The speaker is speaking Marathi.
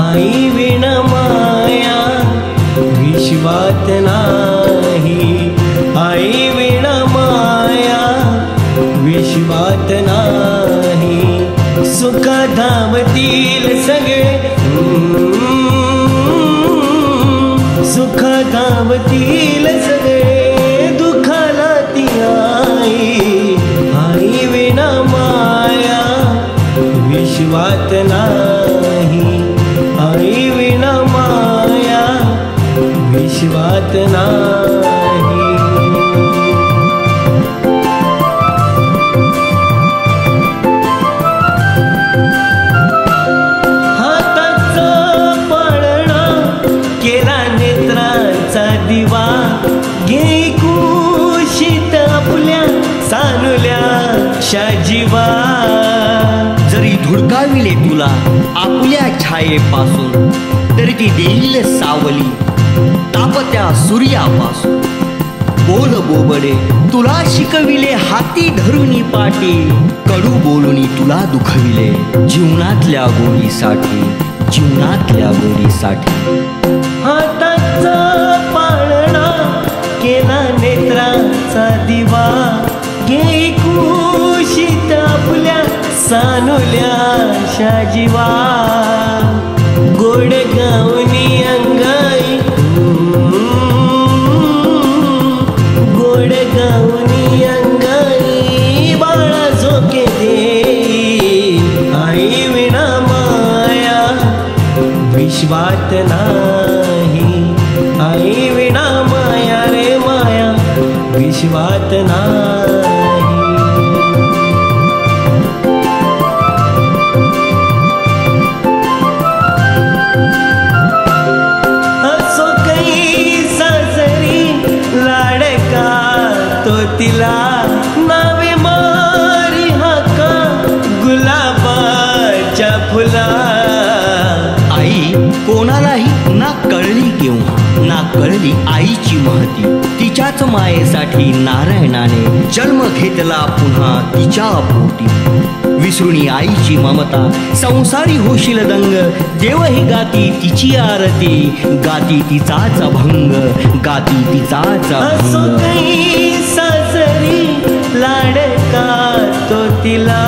आई विण माया विश्वात नाही, आई विण माया विश्वात नाही। सुख धावतील सगळे, सुख धावतील सगळे, दुखाला ती आई, आई विण माया विश्वात नाही, आई विण माया विश्वात नाही। हाताचा पाळणा केला नेत्राचा दिवा, घे कुशीत आपल्या सानुल्या शाजीवा। जरी धुडकाविले तुला आपल्या छायेपासून, तरी ती देईल सावली तापत्या सूर्यापासून। बोल बोबडे तुला शिकविले हाती धरुनी पाटी, कडू बोलूनी तुला दुखविले जीवनातल्या गोडीसाठी, जीवनातल्या गोडीसाठी। हाताचा पाळणा केला नेत्राचा दिवा, घे कुशीत आपल्या सानुल्या शाजीवा। गोड गावनी अंगाई, गोड गावनी अंगाई, बाळा झोके दे, आई विण माया विश्वात नाही, आई विण माया रे माया विश्वात नाही। तिला नावे मारी हाका गुलाबाच्या फुला। आई कोणालाही ना कळली केव्हा, ना कळली आईची महती, तिच्याच मायेसाठी नारायणाने जन्म घेतला पुन्हा तिच्या पोटी। विसरुनी आईची ममता संसारी होशील दंग, देवही गाती तिची आरती, गाती तिचाच अभंग, गाती तिचाच अभंग। सासरी लाडका तो तिला